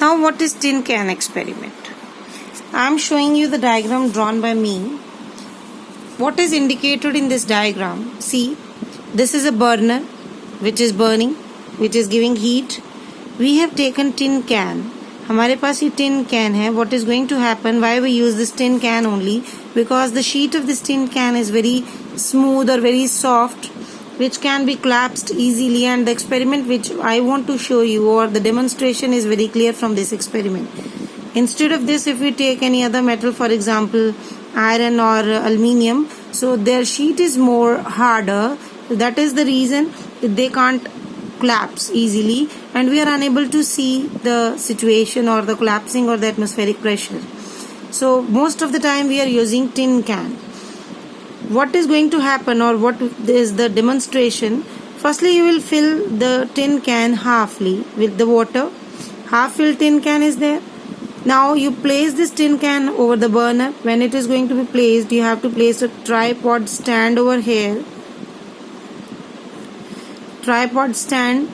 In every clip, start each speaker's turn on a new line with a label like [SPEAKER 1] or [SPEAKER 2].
[SPEAKER 1] Now what is tin can experiment? I am showing you the diagram drawn by me. What is indicated in this diagram? See, this is a burner which is burning, which is giving heat. We have taken tin can. हमारे पास ये tin can है. What is going to happen? Why we use this tin can only? Because the sheet of this tin can is very smooth or very soft, which can be collapsed easily, and the experiment which I want to show you, or the demonstration, is very clear from this experiment. Instead of this, if we take any other metal, for example iron or aluminium, so their sheet is more harder. That is the reason they can't collapse easily, and we are unable to see the situation or the collapsing or the atmospheric pressure. So most of the time we are using tin can. What is going to happen, or what is the demonstration? Firstly, you will fill the tin can halfly with the water. Half filled tin can is there. Now you place this tin can over the burner. When it is going to be placed, you have to place a tripod stand over here. Tripod stand.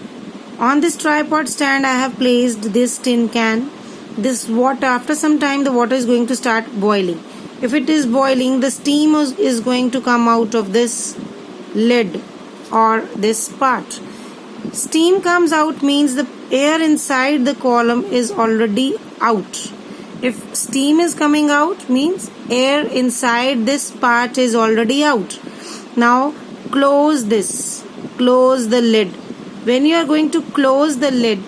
[SPEAKER 1] On this tripod stand, I have placed this tin can. This water, after some time, the water is going to start boiling. If it is boiling, the steam is going to come out of this lid or this part. Steam comes out means the air inside the column is already out. If steam is coming out means air inside this part is already out. Now close this. Close the lid. When you are going to close the lid,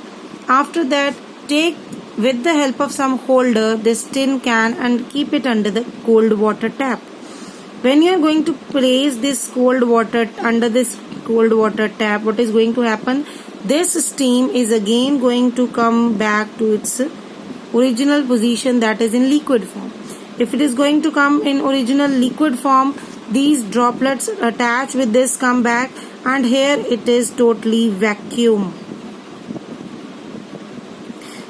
[SPEAKER 1] after that take with the help of some holder this tin can and keep it under the cold water tap. When you are going to place this cold water under this cold water tap, what is going to happen? This steam is again going to come back to its original position, that is in liquid form. If it is going to come in original liquid form, these droplets attach with this come back, and here it is totally vacuum.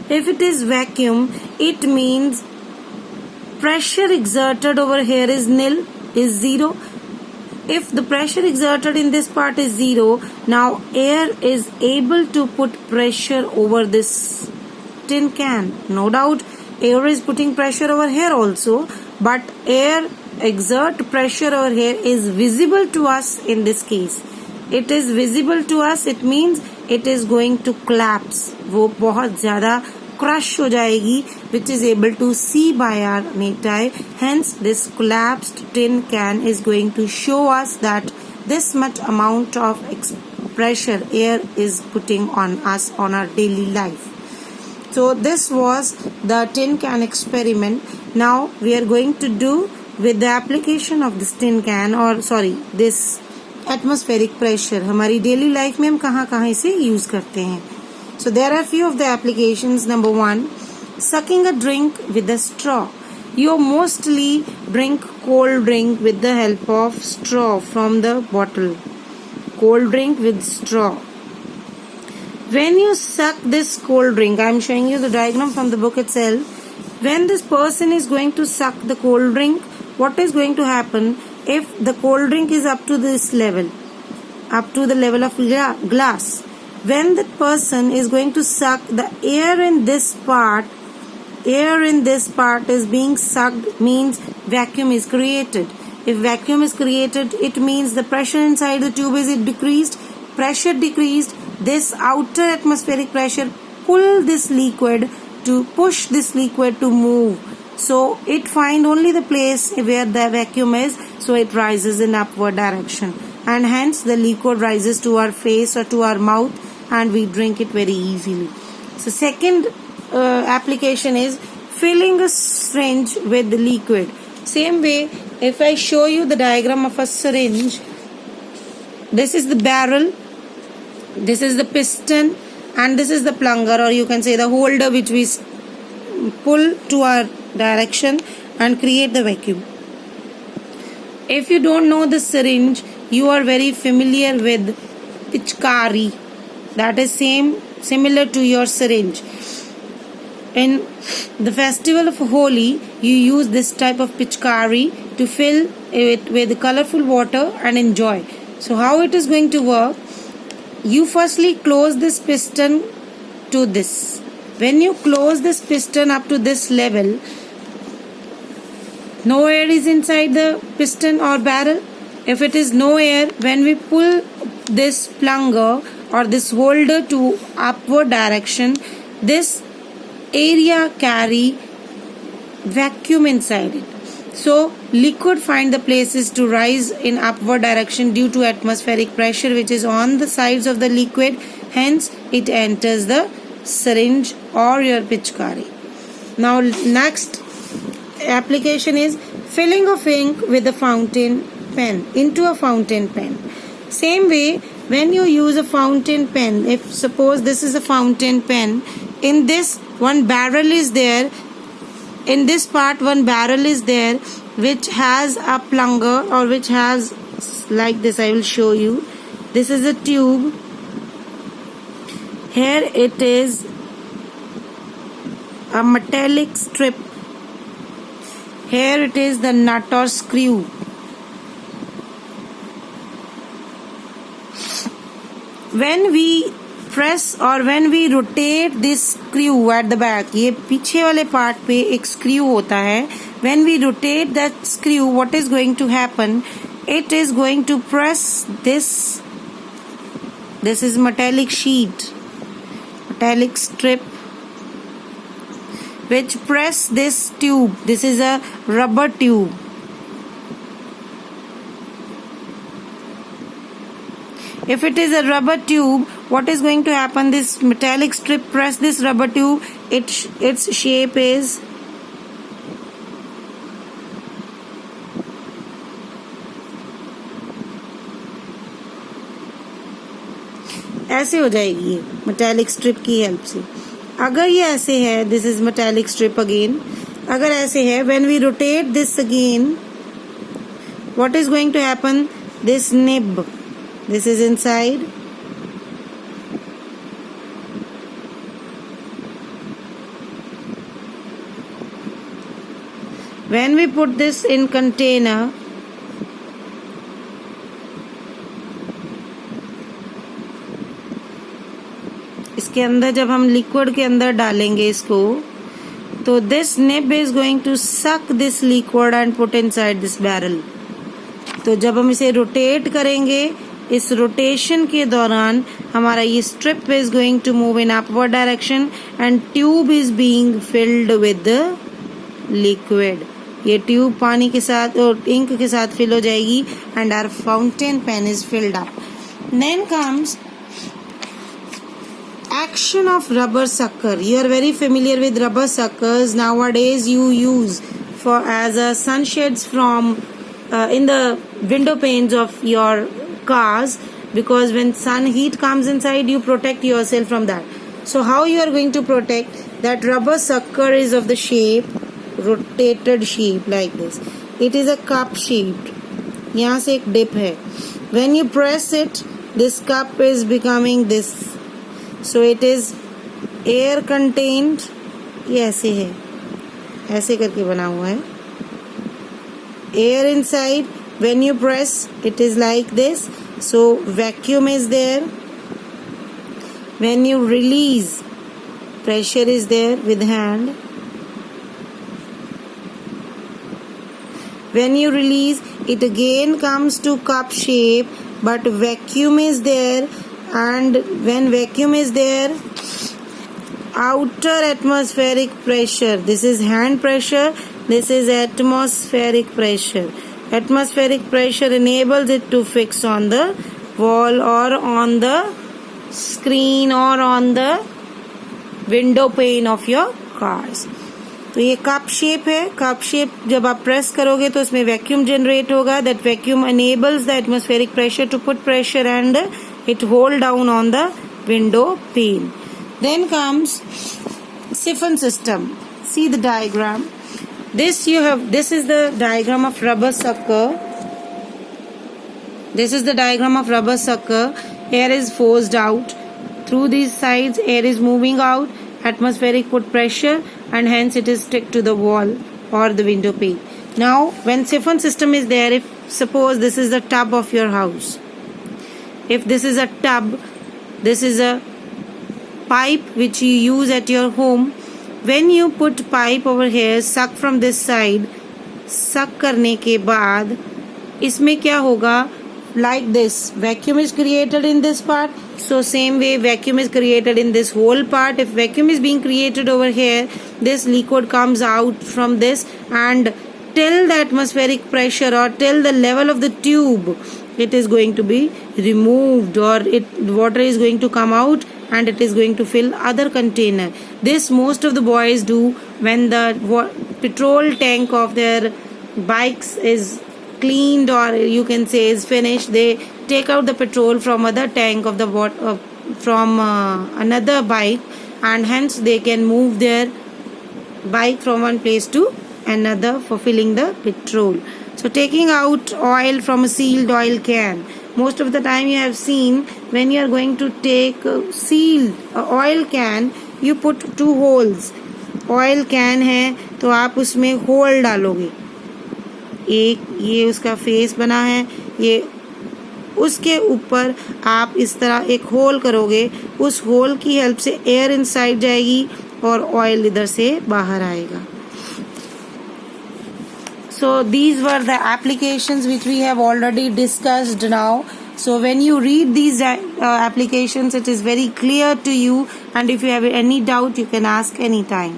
[SPEAKER 1] If it is vacuum, it means pressure exerted over here is nil, is zero. If the pressure exerted in this part is zero, now air is able to put pressure over this tin can. No doubt air is putting pressure over here also, but air exert pressure over here is visible to us in this case. It is visible to us, it means it is going to collapse. वो बहुत ज़्यादा crush हो जाएगी, which is able to see by our naked eye. Hence, this collapsed tin can is going to show us that this much amount of pressure air is putting on us on our daily life. So this was the tin can experiment. Now we are going to do with the application of this tin can, or this atmospheric pressure. हमारी daily life में हम कहाँ इसे use करते हैं. So there are few of the applications. Number one, sucking a drink with a straw. You mostly drink cold drink with the help of straw from the bottle. Cold drink with straw. When you suck this cold drink, I am showing you the diagram from the book itself. When this person is going to suck the cold drink, what is going to happen? If the cold drink is up to this level, up to the level of glass, when the person is going to suck, the air in this part is being sucked, means vacuum is created. If vacuum is created, it means the pressure inside the tube is decreased. Pressure decreased. This outer atmospheric pressure push this liquid to move. So it find only the place where the vacuum is, so it rises in upward direction, and hence the liquid rises to our face or to our mouth, and we drink it very easily. So second application is filling a syringe with the liquid. Same way, if I show you the diagram of a syringe, this is the barrel, this is the piston, and this is the plunger, or you can say the holder, which we pull to our direction and create the vacuum. If you don't know the syringe, you are very familiar with pichkari. That is similar to your syringe. In the festival of Holi, you use this type of pichkari to fill it with colorful water and enjoy. So how it is going to work? You firstly close this piston to this. When you close this piston up to this level, no air is inside the piston or barrel. If it is no air, when we pull this plunger or this holder to upward direction, this area carry vacuum inside it. So liquid find the places to rise in upward direction due to atmospheric pressure which is on the sides of the liquid. Hence it enters the syringe or your pitchkari. Now next application is filling of ink with a fountain pen into a fountain pen. Same way, when you use a fountain pen, if suppose this is a fountain pen, in this one barrel is there, in this part one barrel is there which has a plunger or which has like this. I will show you. This is a tube. Here it is a metallic strip. Here it is the nut or screw. When we press or when we rotate this screw at the back, ये पीछे वाले part पे एक screw होता है. When we rotate that screw, what is going to happen? It is going to press this. This is metallic sheet, metallic strip, which press this tube. This is a rubber tube. If it is a rubber tube, what is going to happen? This metallic strip press this rubber tube. Its shape is ऐसे हो जाएगी ये metallic strip की help से. अगर ये ऐसे है, this is metallic strip again. अगर ऐसे है, when we rotate this again, what is going to happen? This nib, this is inside. When we put this in container, इसके अंदर जब हम लिक्विड के अंदर डालेंगे इसको, तो this nib is going to suck this liquid and put inside this barrel. तो जब हम इसे रोटेट करेंगे, इस रोटेशन के दौरान हमारा ये strip is going to move in upward direction and tube is being filled with the liquid. ये ट्यूब पानी के साथ और इंक के साथ फिल हो जाएगी and our fountain pen is filled up. Then comes action of rubber sucker. You are very familiar with rubber suckers. Nowadays you use for as a sunshades from in the window panes of your cars, because when sun heat comes inside, you protect yourself from that. So how you are going to protect? That rubber sucker is of the shape, rotated shape like this. It is a cup shaped. यहाँ से एक dip है. When you press it, this cup is becoming this. So it is air contained. ये ऐसे है, ऐसे करके बना हुआ है. Air inside. When you press, it is like this. So vacuum is there. When you release, pressure is there with hand. When you release, it again comes to cup shape, but vacuum is there. And when vacuum is there, outer atmospheric pressure, this is hand pressure, this is atmospheric pressure. Atmospheric pressure enables it to fix on the wall or on the screen or on the window pane of your cars. तो ये cup shape है. Cup shape जब आप press करोगे तो इसमें vacuum generate होगा. That vacuum enables the atmospheric pressure to put pressure and it hold down on the window pane. Then comes siphon system. See the diagram. This is the diagram of rubber sucker. This is the diagram of rubber sucker. Air is forced out. Through these sides, air is moving out. Atmospheric put pressure and hence it is stick to the wall or the window pane. Now, when siphon system is there, if suppose this is the tub of your house. If this is a tub, this is a pipe which you use at your home, when you put pipe over here, suck from this side, suck करने के बाद इसमें क्या होगा, like this, vacuum is created in this part. So same way vacuum is created in this whole part. If vacuum is being created over here, this liquid comes out from this, and till the atmospheric pressure or till the level of the tube, it is going to be removed, or water is going to come out and it is going to fill other container. This most of the boys do when the petrol tank of their bikes is cleaned, or you can say is finished. They take out the petrol from other tank of the from another bike, and hence they can move their bike from one place to another for filling the petrol. So taking out oil from a sealed oil can, most of the time you have seen when you are going to take a sealed oil can, you put two holes. Oil can है तो आप उसमें whole डालोगे, एक ये उसका face बना है, ये उसके ऊपर आप इस तरह एक होल करोगे, उस होल की हेल्प से एयर इनसाइड जाएगी और ऑयल इधर से बाहर आएगा. So these were the applications which we have already discussed now. So when you read these applications, it is very clear to you, and if you have any doubt, you can ask anytime.